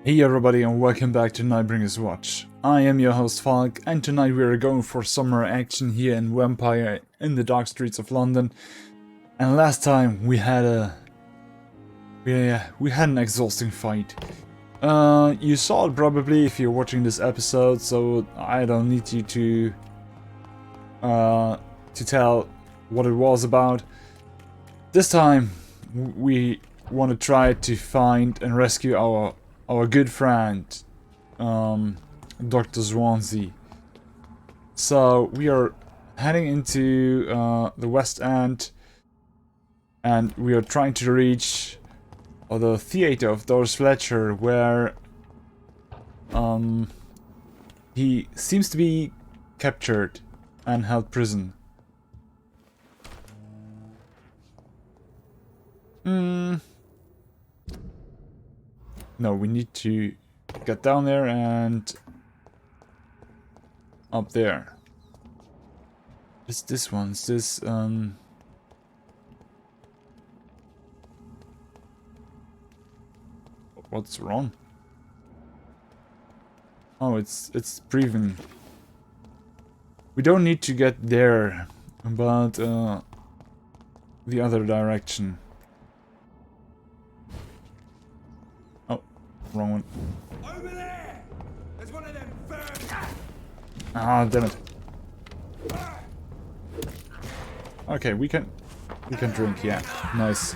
Hey everybody and welcome back to Nightbringer's Watch. I am your host Falk and tonight we are going for summer action here in Vampyr in the dark streets of London. And last time we had an exhausting fight. You saw it probably if you're watching this episode, so I don't need you to tell what it was about. This time we want to try to find and rescue our good friend, Dr. Swanse. So we are heading into the West End, and we are trying to reach the theater of Doris Fletcher, where he seems to be captured and held prison. No, we need to get down there and up there. It's this one. It's this what's wrong? Oh, it's breathing. We don't need to get there, but the other direction. Wrong one. Over there! There's one of them birds! Ah, damn it. Okay, we can drink, yeah. Nice.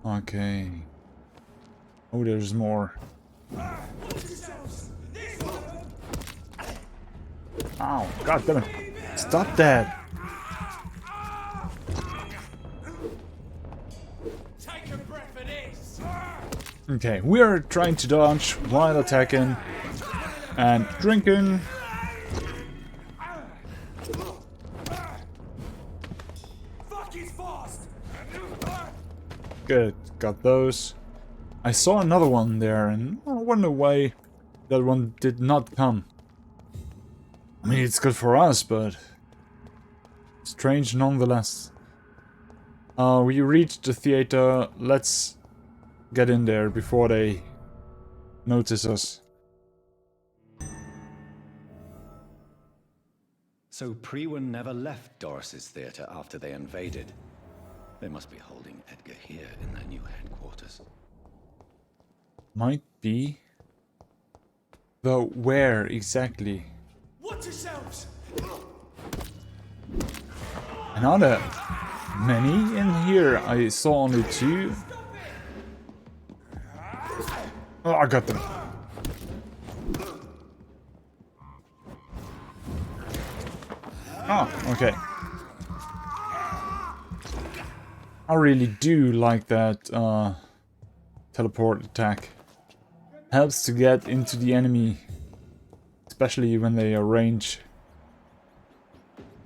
Okay. Oh, there's more. Ow, god damn it. Stop that. Okay, we are trying to dodge while attacking and drinking. Good, got those. I saw another one there and I wonder why that one did not come. I mean, it's good for us, but strange nonetheless. We reached the theater. Let's get in there before they notice us. So Prewen never left Doris's theatre after they invaded. They must be holding Edgar here in their new headquarters. Might be. Though where exactly? Watch yourselves! And are there many in here? I saw only two. Oh, I got them. Oh, okay. I really do like that teleport attack. Helps to get into the enemy, especially when they are range.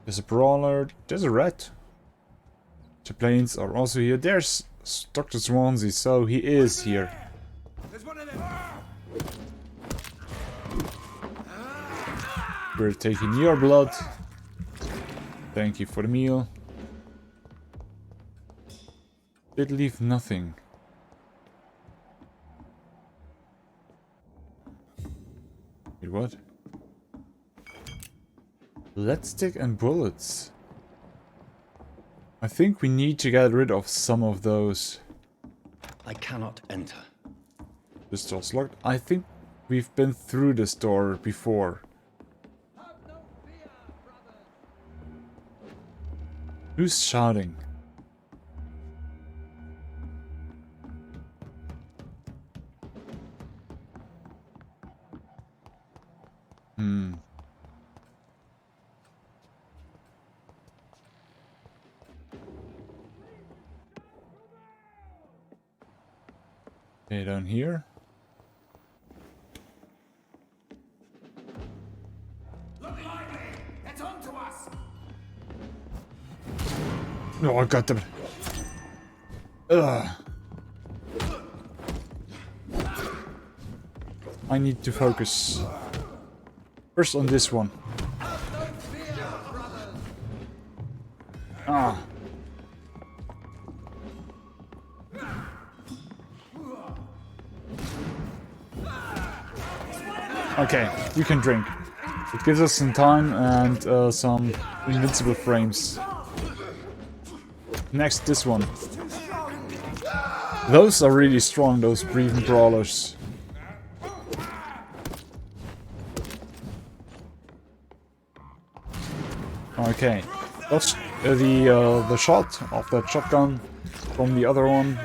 There's a brawler, there's a rat. The planes are also here. There's Dr. Swanse, so he is here. We're taking your blood. Thank you for the meal. Did leave nothing. Wait, what? Lead stick and bullets. I think we need to get rid of some of those. I cannot enter. This door's locked. I think we've been through this door before. Who's shouting? Okay, down here. Look lively! It's on to us! No, I got them. Ugh. I need to focus. First on this one. Ah. Okay, we can drink. It gives us some time and some invincible frames. Next, this one. Those are really strong, those breathing brawlers. Okay, that's the shot of that shotgun from the other one.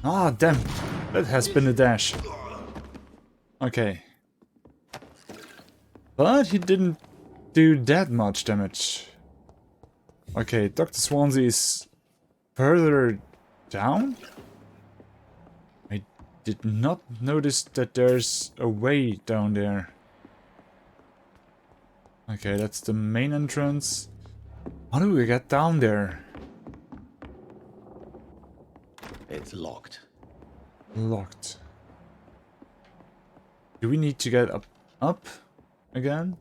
Ah, damn, that has been a dash. Okay, but he didn't do that much damage. Okay, Dr. Swanse is further down? I did not notice that there's a way down there. Okay, that's the main entrance. How do we get down there? It's locked. Locked. Do we need to get up again?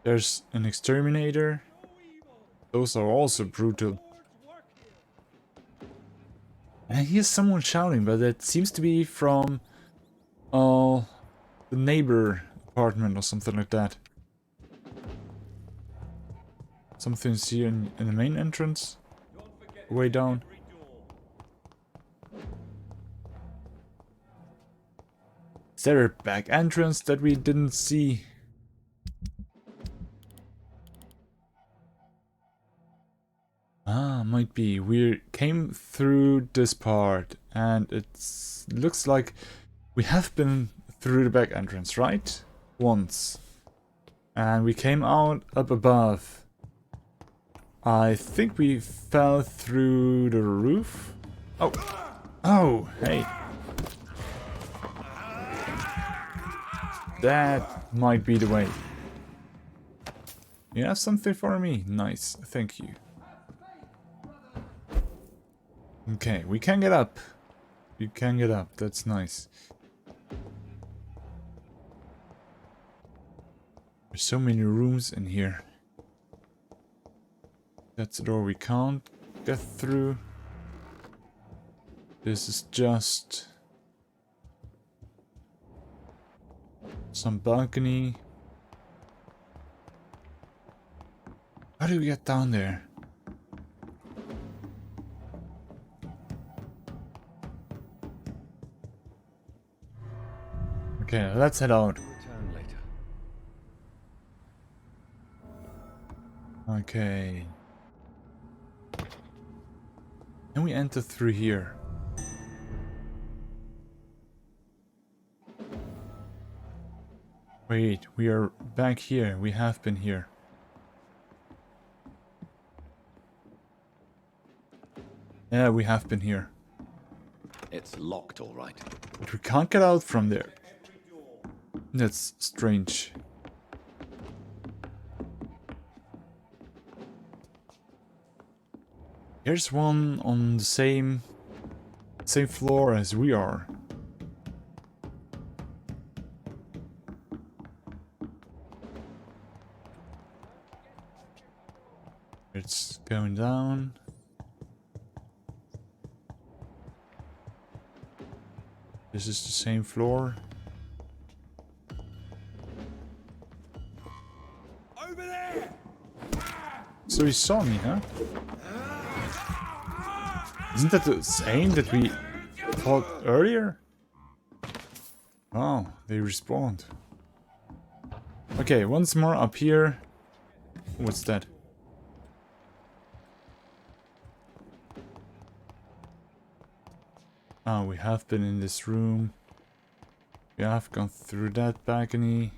There's an exterminator. Those are also brutal. And I hear someone shouting, but it seems to be from the neighbor apartment or something like that. Something's here in the main entrance. Way down. Is there a back entrance that we didn't see? Ah, might be. We came through this part and it looks like we have been through the back entrance, right? Once. And we came out up above. I think we fell through the roof. Oh. Oh, hey. That might be the way. You have something for me? Nice, thank you. Okay, we can get up. You can get up, that's nice. There's so many rooms in here. That's the door we can't get through. This is just some balcony. How do we get down there? Okay, let's head out. Return later. Okay. Can we enter through here? Wait, we are back here. We have been here. Yeah, we have been here. It's locked, all right. But we can't get out from there. That's strange. Here's one on the same floor as we are. It's going down. This is the same floor. Over there! So he saw me, huh? Isn't that the same that we fought earlier? Oh, they respawned. Okay, once more up here. What's that? Ah, we have been in this room. We have gone through that balcony.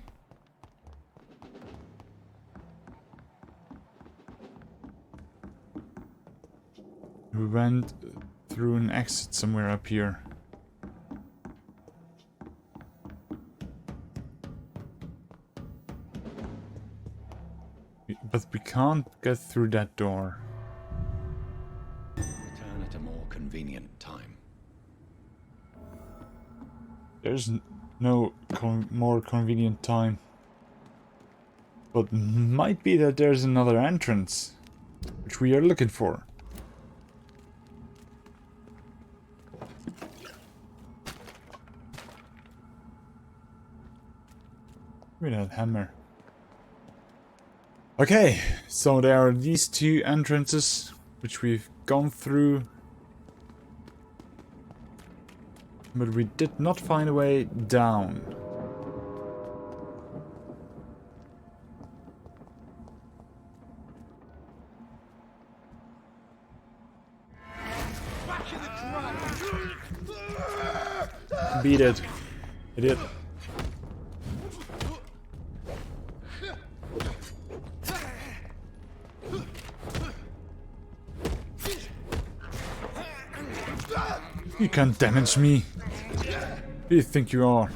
We went through an exit somewhere up here. But we can't get through that door. Return at a more convenient time. There's no more convenient time. But might be that there's another entrance. which we are looking for. Give me that hammer. Okay, so there are these two entrances, which we've gone through. But we did not find a way down. Beat it, idiot. You can't damage me. Who do you think you are?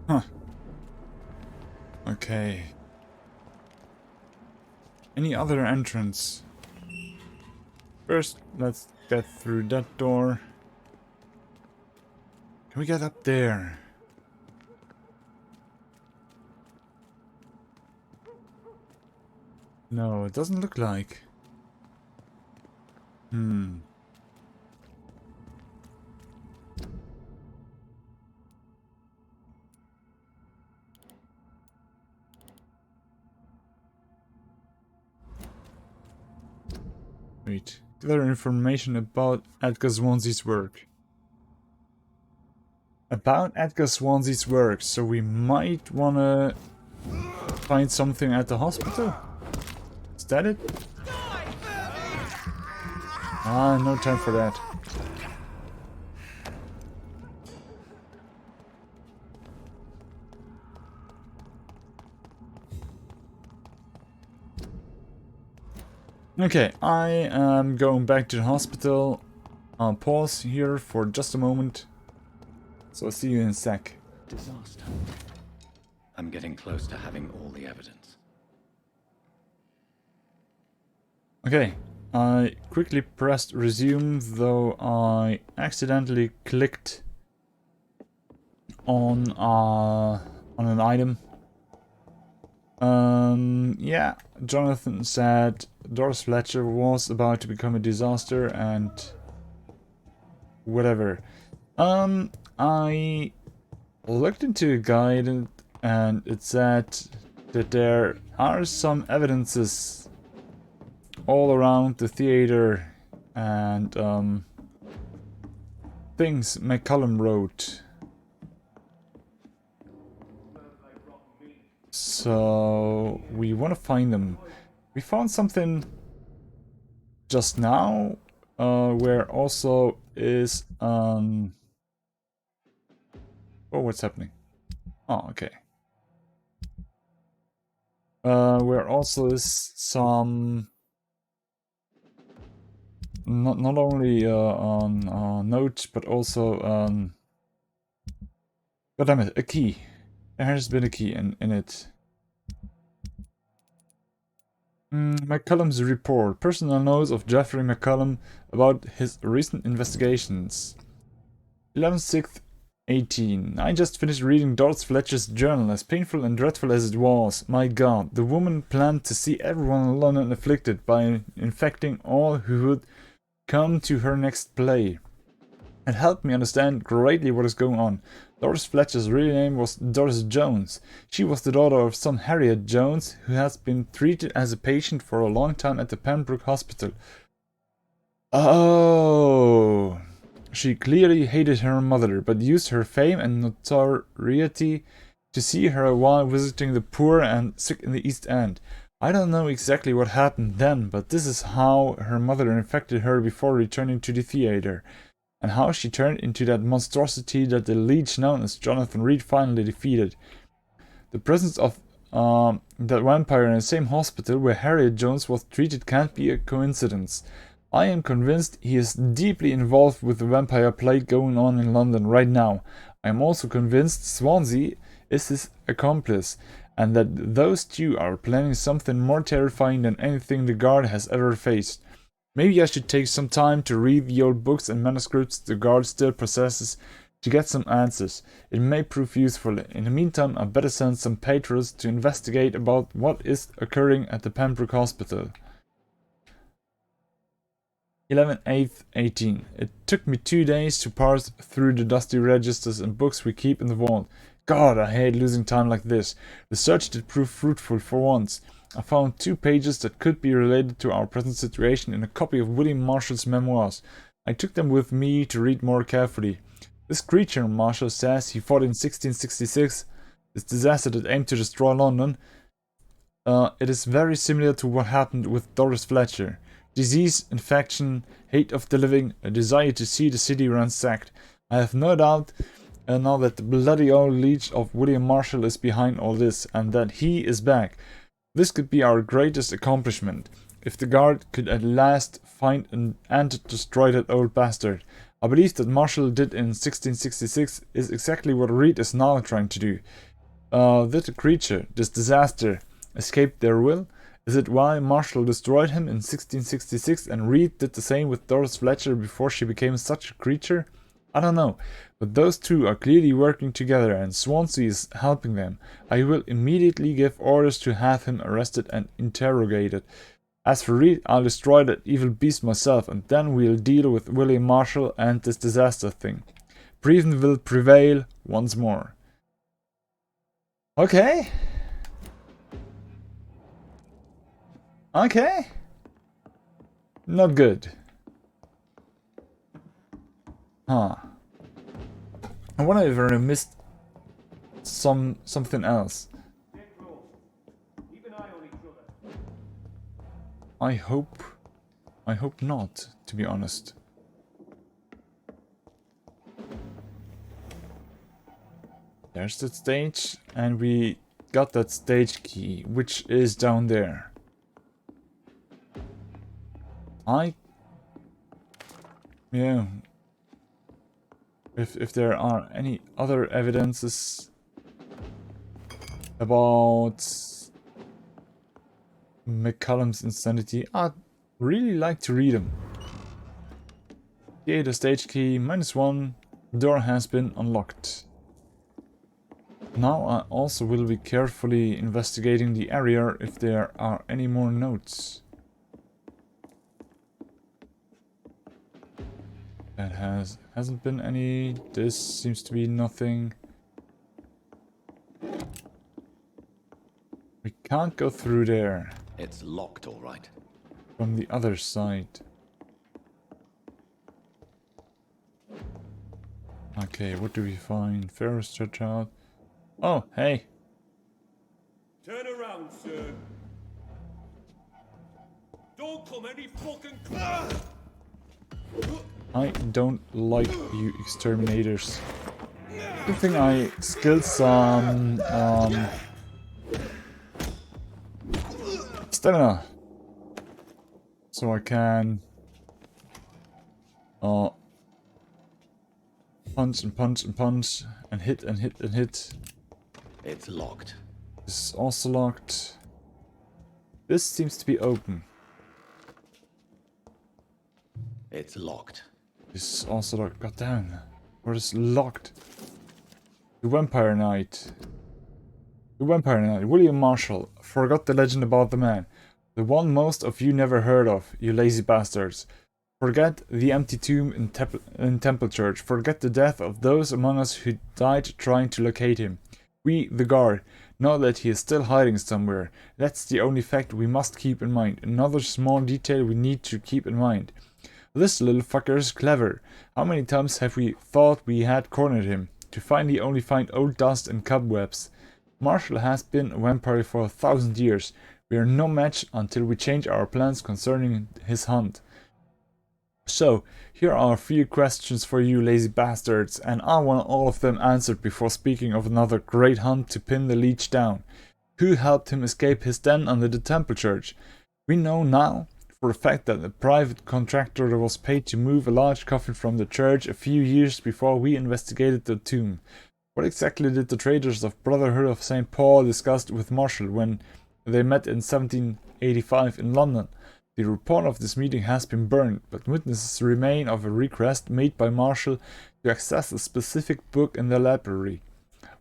Huh. Okay. Any other entrance? First, let's get through that door. Can we get up there? No, it doesn't look like. Wait. Other information about Edgar Swanse's work. About Edgar Swanse's work, so we might wanna find something at the hospital? Is that it? Ah, no time for that. Okay, I am going back to the hospital. I'll pause here for just a moment. So I'll see you in a sec. Disaster. I'm getting close to having all the evidence. Okay, I quickly pressed resume, though I accidentally clicked on an item. Yeah, Jonathan said Doris Fletcher was about to become a disaster and whatever. I looked into a guide and it said that there are some evidences all around the theater and things Mccollum wrote. So we want to find them. We found something just now where also is oh, what's happening? Oh, okay. Where also is some not only on notes but also god damn it, a key. There has been a key in it. Mccollum's report. Personal notes of Jeffrey Mccollum about his recent investigations. 11/6/18. I just finished reading Doris Fletcher's journal. As painful and dreadful as it was, my god, the woman planned to see everyone in London afflicted by infecting all who would come to her next play. It helped me understand greatly what is going on. Doris Fletcher's real name was Doris Jones. She was the daughter of some Harriet Jones, who has been treated as a patient for a long time at the Pembroke Hospital. Oh, she clearly hated her mother, but used her fame and notoriety to see her while visiting the poor and sick in the East End. I don't know exactly what happened then, but this is how her mother infected her before returning to the theater. And how she turned into that monstrosity that the leech known as Jonathan Reed finally defeated. The presence of that vampire in the same hospital where Harriet Jones was treated can't be a coincidence. I am convinced he is deeply involved with the vampire plague going on in London right now. I am also convinced Swansea is his accomplice, and that those two are planning something more terrifying than anything the guard has ever faced. Maybe I should take some time to read the old books and manuscripts the guard still possesses to get some answers. It may prove useful. In the meantime, I better send some patrols to investigate about what is occurring at the Pembroke Hospital. 11/8/18. It took me 2 days to parse through the dusty registers and books we keep in the vault. God, I hate losing time like this. The search did prove fruitful for once. I found 2 pages that could be related to our present situation in a copy of William Marshall's Memoirs. I took them with me to read more carefully. This creature, Marshall says, he fought in 1666, this disaster that aimed to destroy London. It is very similar to what happened with Doris Fletcher. Disease, infection, hate of the living, a desire to see the city ransacked. I have no doubt now that the bloody old leech of William Marshall is behind all this, and that he is back. This could be our greatest accomplishment, if the guard could at last find and destroy that old bastard. I believe that Marshall did in 1666 is exactly what Reed is now trying to do. Did the creature, this disaster, escape their will? Is it why Marshall destroyed him in 1666 and Reed did the same with Doris Fletcher before she became such a creature? I don't know, but those two are clearly working together and Swanse is helping them. I will immediately give orders to have him arrested and interrogated. As for Reed, I'll destroy that evil beast myself and then we'll deal with William Marshall and this disaster thing. Breven will prevail once more. Okay. Okay. Not good. Huh. I wonder if I missed something else. I hope not, to be honest. There's that stage, and we got that stage key, which is down there. Yeah. If there are any other evidences about Mccollum's insanity, I'd really like to read them. Yay, the stage key, -1, door has been unlocked. Now I also will be carefully investigating the area if there are any more notes. That hasn't been any. This seems to be nothing. We can't go through there. It's locked, all right. From the other side. Okay, what do we find? Pharaoh stretch out. Oh, hey. Turn around, sir. Don't come any fucking closer. I don't like you exterminators. Good thing I skilled some stamina, so I can punch and punch and punch and hit and hit and hit. It's locked. This is also locked. This seems to be open. It's locked. This is also locked. God damn. What is locked? The Vampyr Knight. The Vampyr Knight. William Marshall. Forgot the legend about the man. The one most of you never heard of, you lazy bastards. Forget the empty tomb in Temple Church. Forget the death of those among us who died trying to locate him. We, the guard, know that he is still hiding somewhere. That's the only fact we must keep in mind. Another small detail we need to keep in mind. This little fucker is clever. How many times have we thought we had cornered him, to finally only find old dust and cobwebs? Marshall has been a vampire for 1,000 years. We are no match until we change our plans concerning his hunt. So, here are a few questions for you lazy bastards, and I want all of them answered before speaking of another great hunt to pin the leech down. Who helped him escape his den under the Temple Church? We know now for a fact that a private contractor was paid to move a large coffin from the church a few years before we investigated the tomb. What exactly did the traders of Brotherhood of St. Paul discuss with Marshall when they met in 1785 in London? The report of this meeting has been burned, but witnesses remain of a request made by Marshall to access a specific book in the library.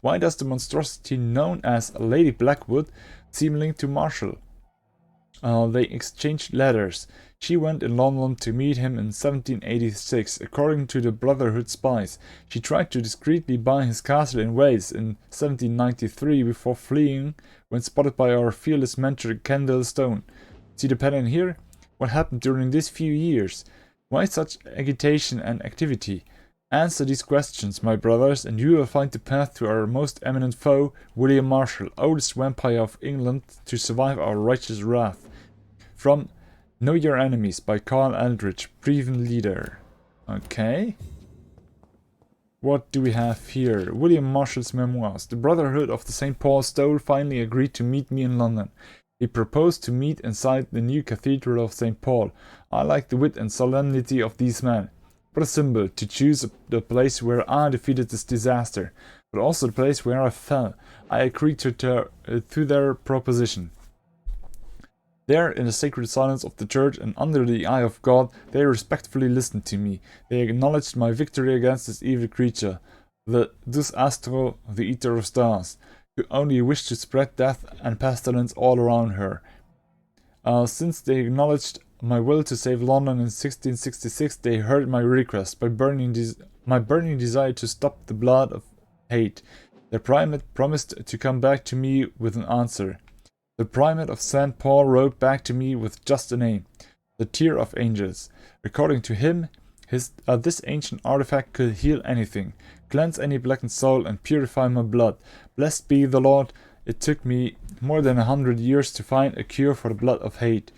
Why does the monstrosity known as Lady Blackwood seem linked to Marshall? They exchanged letters. She went in London to meet him in 1786, according to the Brotherhood spies. She tried to discreetly buy his castle in Wales in 1793 before fleeing when spotted by our fearless mentor Kendall Stone. See the pattern here? What happened during these few years? Why such agitation and activity? Answer these questions, my brothers, and you will find the path to our most eminent foe, William Marshall, oldest vampire of England, to survive our righteous wrath. From Know Your Enemies by Carl Eldridge, Preven Leader. Okay. What do we have here? William Marshall's Memoirs. The Brotherhood of the St. Paul's Stole finally agreed to meet me in London. He proposed to meet inside the new Cathedral of St. Paul. I like the wit and solemnity of these men. What a symbol, to choose the place where I defeated this disaster, but also the place where I fell. I agreed to their proposition. There, in the sacred silence of the church and under the eye of God, they respectfully listened to me. They acknowledged my victory against this evil creature, the Dus Astro, the Eater of Stars, who only wished to spread death and pestilence all around her. Since they acknowledged my will to save London in 1666, they heard my request my burning desire to stop the blood of hate. The primate promised to come back to me with an answer. The primate of St. Paul wrote back to me with just a name, the Tear of Angels. According to him, this ancient artifact could heal anything, cleanse any blackened soul, and purify my blood. Blessed be the Lord. It took me more than 100 years to find a cure for the blood of hate.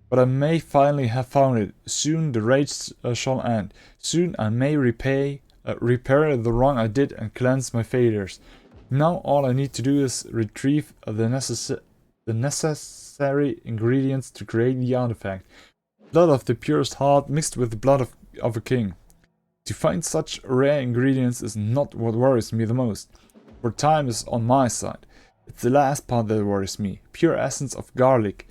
But I may finally have found it. Soon the rage shall end. Soon I may repair the wrong I did and cleanse my failures. Now all I need to do is retrieve the necessary ingredients to create the artifact. Blood of the purest heart mixed with the blood of a king. To find such rare ingredients is not what worries me the most, for time is on my side. It's the last part that worries me. Pure essence of garlic.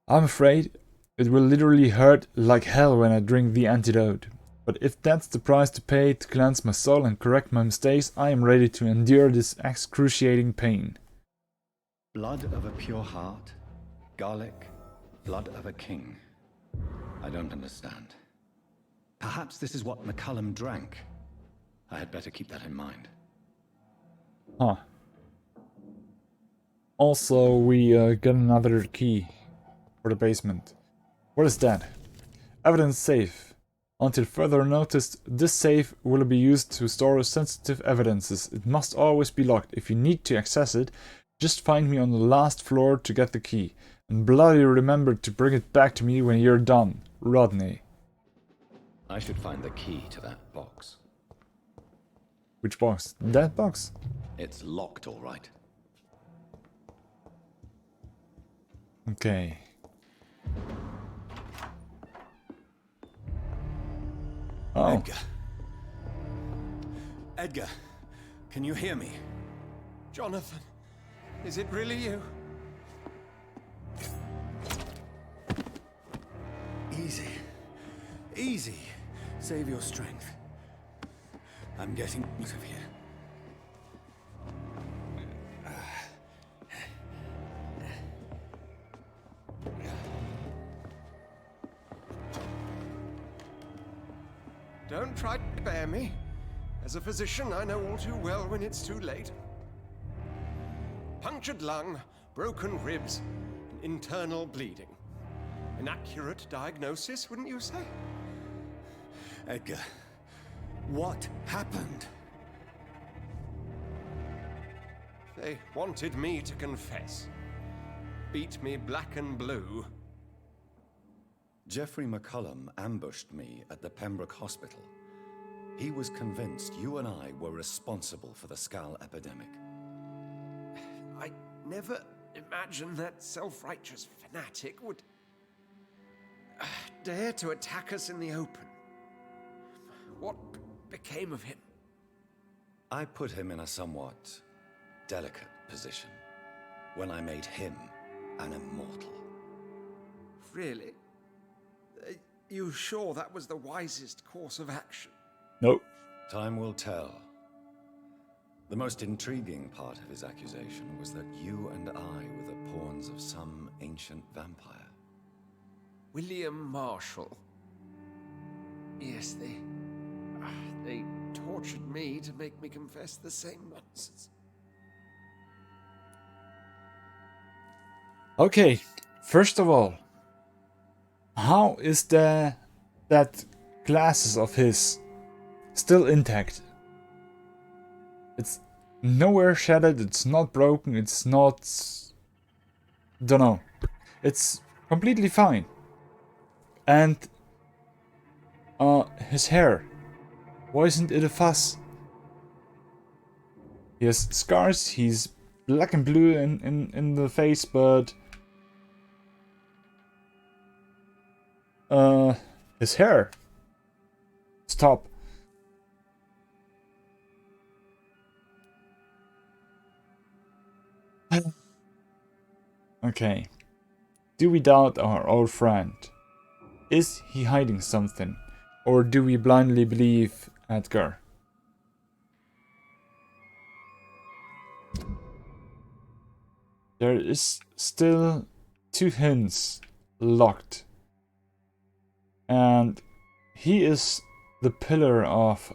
I'm afraid it will literally hurt like hell when I drink the antidote. But if that's the price to pay to cleanse my soul and correct my mistakes, I am ready to endure this excruciating pain. Blood of a pure heart, garlic, blood of a king. I don't understand. Perhaps this is what Mccollum drank. I had better keep that in mind. Huh. Also, we got another key for the basement. What is that? Evidence safe. Until further notice, this safe will be used to store sensitive evidences. It must always be locked. If you need to access it, just find me on the last floor to get the key. And bloody remember to bring it back to me when you're done. Rodney. I should find the key to that box. Which box? That box? It's locked, all right. Okay. Oh. Edgar. Edgar, can you hear me? Jonathan, is it really you? Easy. Easy. Save your strength. I'm getting out of here. Don't try to bear me. As a physician, I know all too well when it's too late. Punctured lung, broken ribs, and internal bleeding. An accurate diagnosis, wouldn't you say? Edgar, what happened? They wanted me to confess. Beat me black and blue. Geoffrey Mccollum ambushed me at the Pembroke Hospital. He was convinced you and I were responsible for the Skal epidemic. I never imagined that self-righteous fanatic would dare to attack us in the open. What became of him? I put him in a somewhat delicate position when I made him an immortal. Really? You sure that was the wisest course of action? Nope. Time will tell. The most intriguing part of his accusation was that you and I were the pawns of some ancient vampire. William Marshall. Yes, they tortured me to make me confess the same nonsense. Okay, first of all, how is that glasses of his still intact? It's nowhere shattered, it's not broken, it's not... don't know. It's completely fine. And his hair. Why isn't it a fuss? He has scars, he's black and blue in the face, but his hair. Stop. Okay. Do we doubt our old friend? Is he hiding something? Or do we blindly believe Edgar? There is still 2 hints locked. And he is the pillar of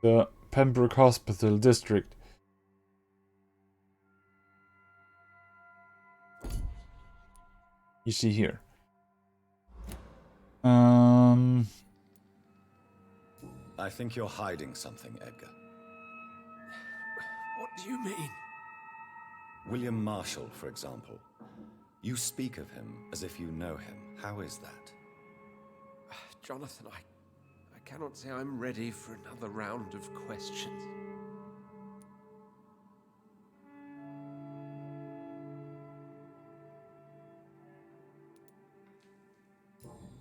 the Pembroke Hospital district. You see here. I think you're hiding something, Edgar. What do you mean? William Marshall, for example. You speak of him as if you know him. How is that? Jonathan, I cannot say I'm ready for another round of questions.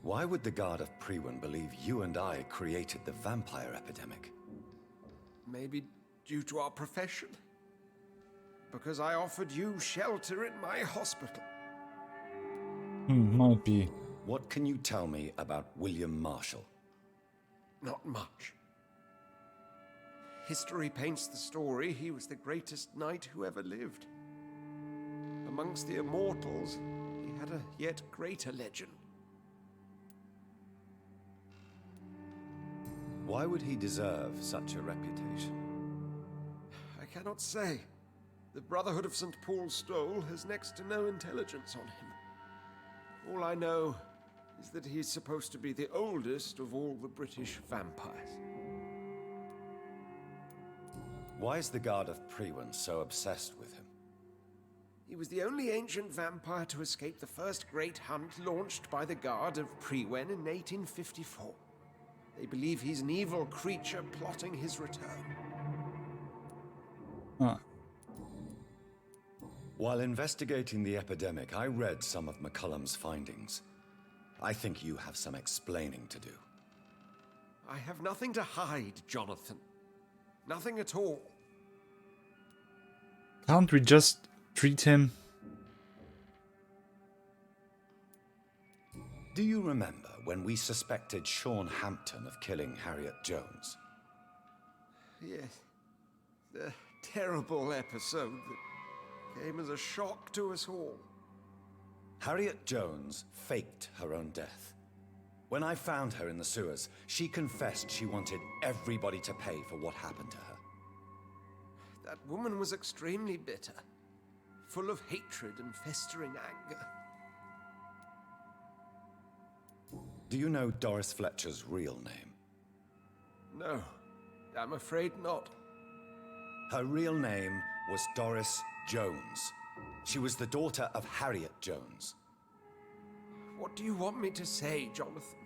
Why would the Guard of Priwen believe you and I created the vampire epidemic? Maybe due to our profession? Because I offered you shelter in my hospital. Might be. What can you tell me about William Marshall? Not much. History paints the story he was the greatest knight who ever lived. Amongst the immortals, he had a yet greater legend. Why would he deserve such a reputation? I cannot say. The Brotherhood of St. Paul's Stole has next to no intelligence on him. All I know is that he's supposed to be the oldest of all the British vampires. Why is the Guard of Priwen so obsessed with him? He was the only ancient vampire to escape the first great hunt launched by the Guard of Priwen in 1854. They believe he's an evil creature plotting his return. While investigating the epidemic, I read some of McCollum's findings. I think you have some explaining to do. I have nothing to hide, Jonathan. Nothing at all. Can't we just treat him? Do you remember when we suspected Sean Hampton of killing Harriet Jones? Yes. The terrible episode that came as a shock to us all. Harriet Jones faked her own death. When I found her in the sewers, she confessed she wanted everybody to pay for what happened to her. That woman was extremely bitter, full of hatred and festering anger. Do you know Doris Fletcher's real name? No, I'm afraid not. Her real name was Doris Jones. She was the daughter of Harriet Jones. What do you want me to say, Jonathan?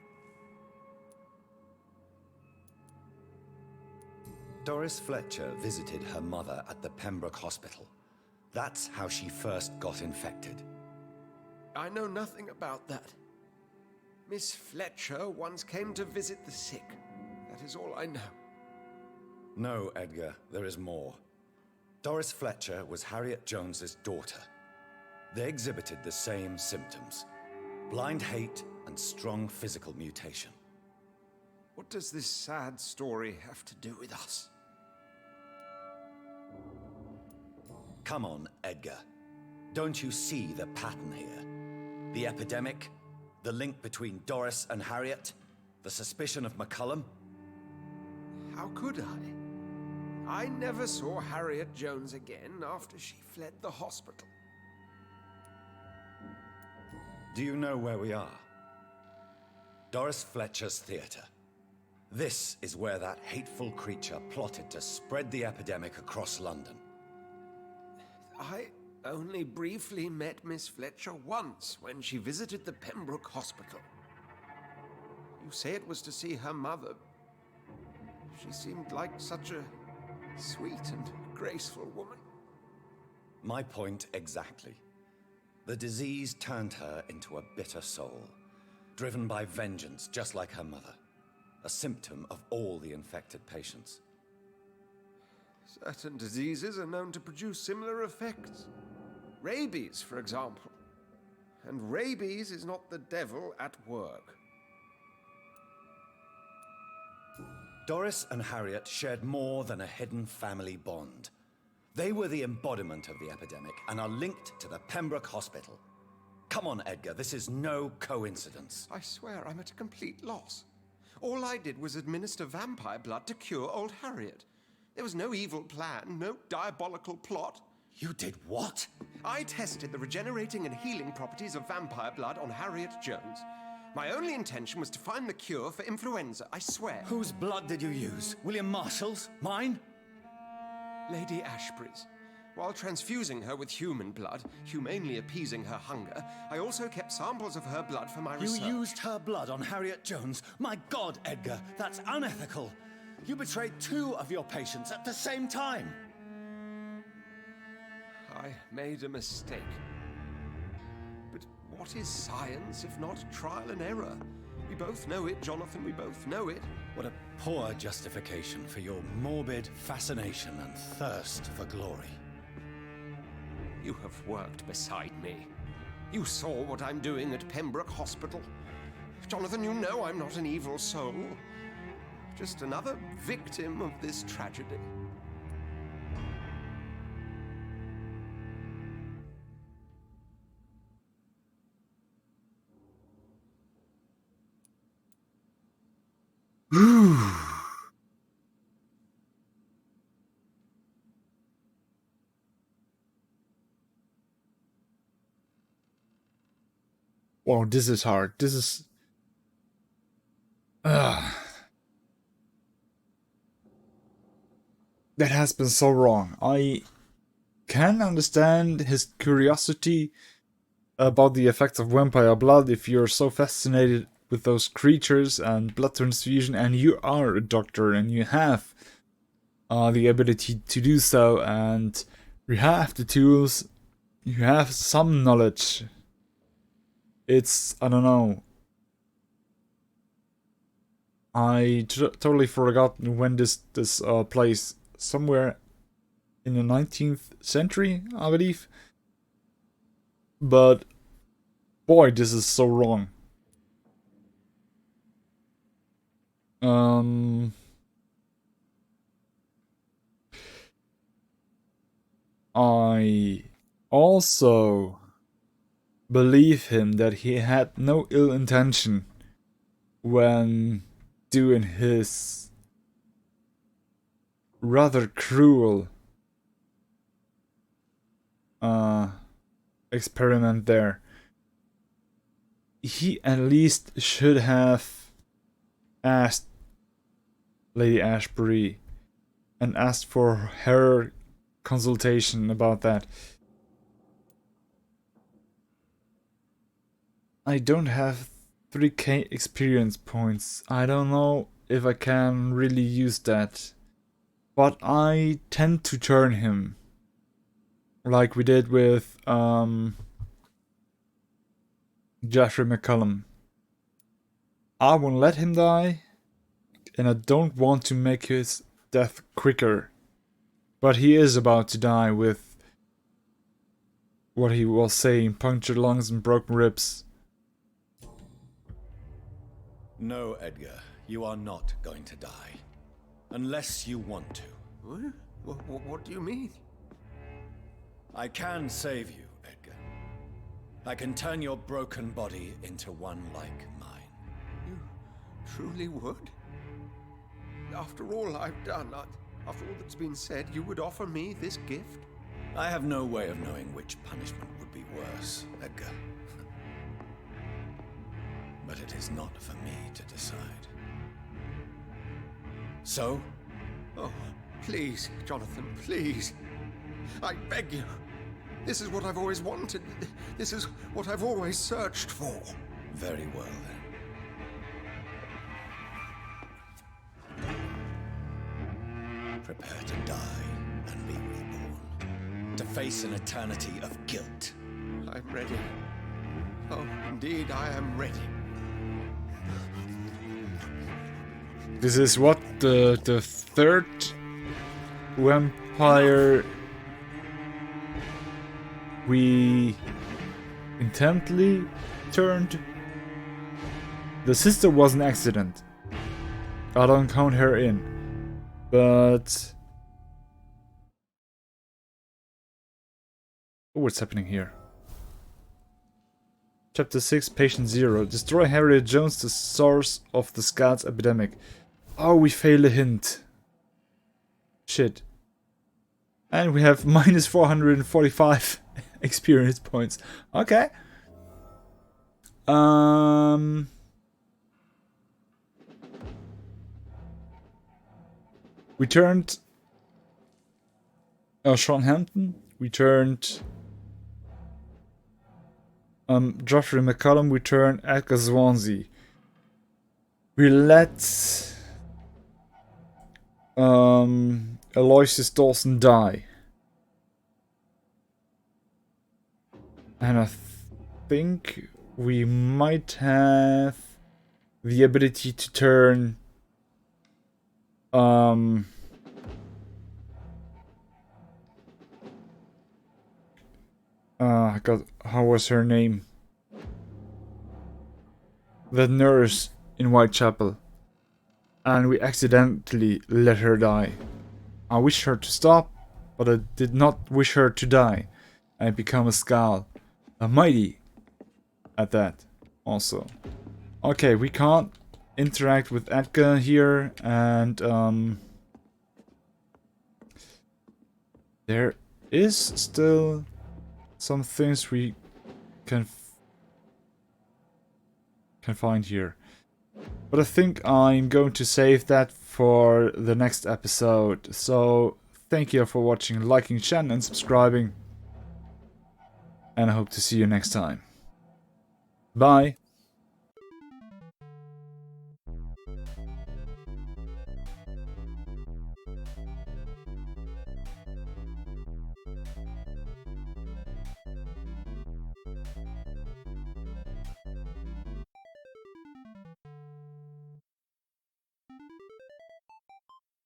Doris Fletcher visited her mother at the Pembroke Hospital. That's how she first got infected. I know nothing about that. Miss Fletcher once came to visit the sick. That is all I know. No, Edgar, there is more. Doris Fletcher was Harriet Jones's daughter. They exhibited the same symptoms: blind hate and strong physical mutation. What does this sad story have to do with us? Come on, Edgar. Don't you see the pattern here? The epidemic, the link between Doris and Harriet, the suspicion of Mccollum. How could I? I never saw Harriet Jones again after she fled the hospital. Do you know where we are? Doris Fletcher's theater. This is where that hateful creature plotted to spread the epidemic across London. I only briefly met Miss Fletcher once when she visited the Pembroke Hospital. You say it was to see her mother. She seemed like such a sweet and graceful woman. My point exactly. The disease turned her into a bitter soul, driven by vengeance just like her mother. A symptom of all the infected patients. Certain diseases are known to produce similar effects. Rabies, for example. And rabies is not the devil at work. Doris and Harriet shared more than a hidden family bond. They were the embodiment of the epidemic and are linked to the Pembroke Hospital. Come on, Edgar, this is no coincidence. I swear I'm at a complete loss. All I did was administer vampire blood to cure old Harriet. There was no evil plan, no diabolical plot. You did what? I tested the regenerating and healing properties of vampire blood on Harriet Jones. My only intention was to find the cure for influenza, I swear. Whose blood did you use? William Marshall's? Mine? Lady Ashbury's. While transfusing her with human blood, humanely appeasing her hunger, I also kept samples of her blood for my research. You used her blood on Harriet Jones? My God, Edgar, that's unethical. You betrayed 2 of your patients at the same time. I made a mistake. But what is science if not trial and error? We both know it, Jonathan, we both know it. What a poor justification for your morbid fascination and thirst for glory. You have worked beside me. You saw what I'm doing at Pembroke Hospital. Jonathan, you know I'm not an evil soul. Just another victim of this tragedy. Wow, this is hard. This is... That has been so wrong. I can understand his curiosity about the effects of vampire blood if you're so fascinated with those creatures and blood transfusion, and you are a doctor and you have the ability to do so, and you have the tools, you have some knowledge. It's, I don't know. I totally forgot when this plays. Somewhere in the 19th century, I believe. But boy, this is so wrong. I also believe him that he had no ill intention when doing his rather cruel experiment there. He at least should have asked Lady Ashbury and asked for her consultation about that. I don't have 3k experience points. I don't know if I can really use that. But I tend to turn him. Like we did with Jeffrey Mccollum. I won't let him die. And I don't want to make his death quicker. But he is about to die with what he was saying, punctured lungs and broken ribs. No, Edgar. you are not going to die. Unless you want to. What do you mean? I can save you, Edgar. I can turn your broken body into one like mine. You truly would? After all I've done, after all that's been said, you would offer me this gift? I have no way of knowing which punishment would be worse, Edgar. But it is not for me to decide. So? Oh, please, Jonathan, please. I beg you. This is what I've always wanted. This is what I've always searched for. Very well, then. Prepare to die and be reborn. To face an eternity of guilt. I'm ready. Oh, indeed, I am ready. This is what the third vampire we intently turned. The sister was an accident. I don't count her in. But oh, what's happening here? Chapter 6, Patient 0. Destroy Harriet Jones, the source of the Scots epidemic. Oh, we failed a hint. Shit. And we have minus 445 experience points. Okay. We turned Sean Hampton. We turned Geoffrey Mccollum. We turned Edgar Swanse. We let Aloysius Dawson die. And I think we might have the ability to turn how was her name? The nurse in Whitechapel. And we accidentally let her die. I wished her to stop, but I did not wish her to die. And become a Skal. A mighty at that also. Okay, we can't interact with Edgar here, and there is still some things we can find here. But I think I'm going to save that for the next episode. So thank you for watching, liking, sharing and subscribing. And I hope to see you next time. Bye.